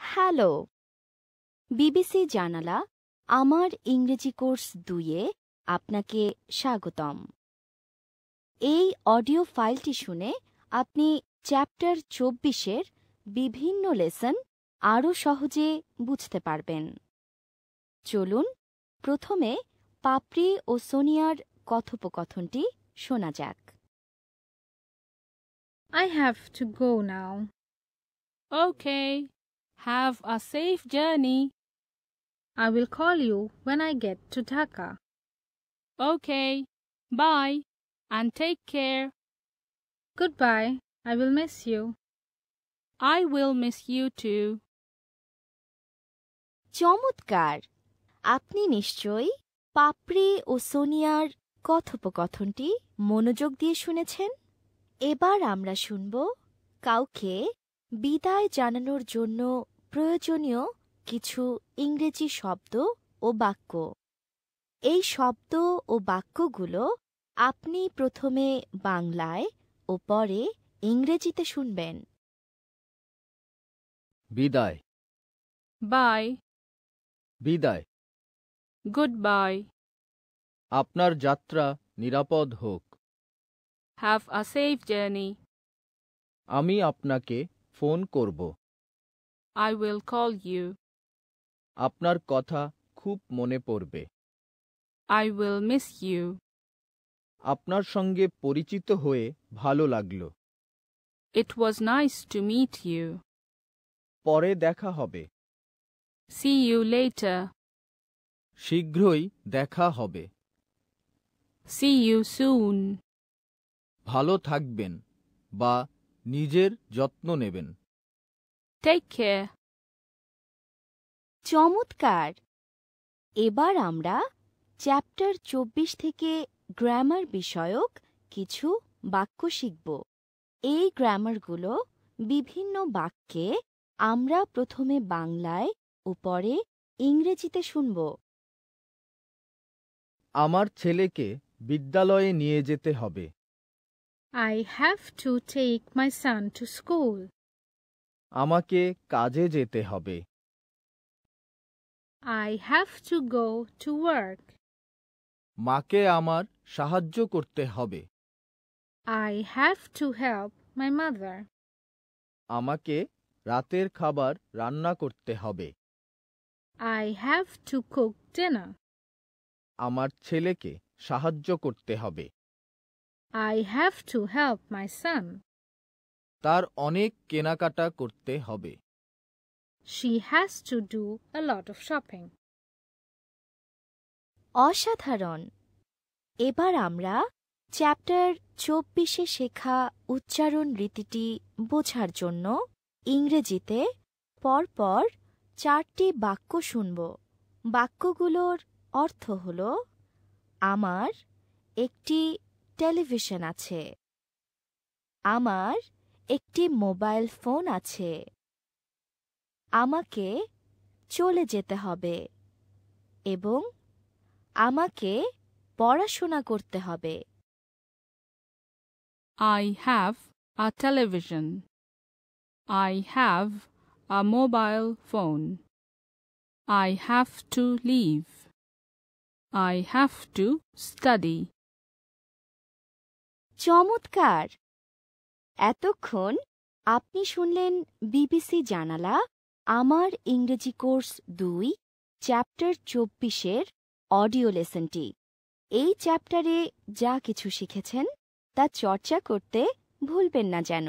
Hello, BBC জানালা আমার ইংরেজি কোর্স 2-এ আপনাকে স্বাগতম। এই অডিও ফাইলটি শুনে আপনি চ্যাপ্টার 24-এর বিভিন্ন লেসন আরও সহজে বুঝতে পারবেন। চলুন প্রথমে পাপড়ি ও সোনিয়ার কথোপকথনটি শোনা যাক। I have to go now. Okay. Have a safe journey. I will call you when I get to Dhaka. Okay. Bye. And take care. Goodbye. I will miss you. I will miss you too. চমৎকার! আপনি নিশ্চয়ই পাপড়ি ও সোনিয়ার কথোপকথনটি মনোযোগ দিয়ে শুনেছেন। এবার আমরা শুনব কাউকে বিদায় জানানোর জন্য প্রয়োজনীয় কিছু ইংরেজি শব্দ ও বাক্য। এই শব্দ ও বাক্যগুলো আপনি প্রথমে বাংলায় ও পরে ইংরেজিতে শুনবেন। বিদায়, Bye. বিদায়। Goodbye. আপনার যাত্রা নিরাপদ হোক। Have a safe journey. আমি আপনাকে ফোন করব। I will call you. আপনার কথা খুব মনে পড়বে। I will miss you. আপনার সঙ্গে পরিচিত হয়ে ভালো লাগলো। It was nice to meet you. পরে দেখা হবে। See you later. শীঘ্রই দেখা হবে। See you soon. ভালো থাকবেন বা নিজের যত্ন নেবেন। Take care. চমৎকার! এবার আমরা চ্যাপ্টার 24 থেকে গ্রামার বিষয়ক কিছু বাক্য শিখব। এই গ্রামারগুলো বিভিন্ন বাক্যে আমরা প্রথমে বাংলায় ও পরে ইংরেজিতে শুনব। আমার ছেলেকে বিদ্যালয়ে নিয়ে যেতে হবে। I have to take my son to school. আমাকে কাজে যেতে হবে। I have to go to work. মাকে আমার সাহায্য করতে হবে। I have to help my mother. আমাকে রাতের খাবার রান্না করতে হবে। I have to cook dinner. আমার ছেলেকে সাহায্য করতে হবে। I have to help my son. তার অনেক কেনাকাটা করতে হবে। She has to do a lot of shopping. অসাধারণ! এবার আমরা চ্যাপ্টার 24-এ শেখা উচ্চারণ রীতিটি বোঝার জন্য ইংরেজিতে পরপর 4টি বাক্য শুনব। বাক্যগুলোর অর্থ হল: আমার একটি টেলিভিশন আছে, আমার একটি মোবাইল ফোন আছে, আমাকে চলে যেতে হবে এবং আমাকে পড়াশোনা করতে হবে। I have a television. I have a mobile phone. I have to leave. I have to study. চমৎকার! এতক্ষণ আপনি শুনলেন বিবিসি জানালা আমার ইংরেজি কোর্স 2 চ্যাপ্টার 24-এর অডিও লেসনটি। এই চ্যাপ্টারে যা কিছু শিখেছেন তা চর্চা করতে ভুলবেন না যেন।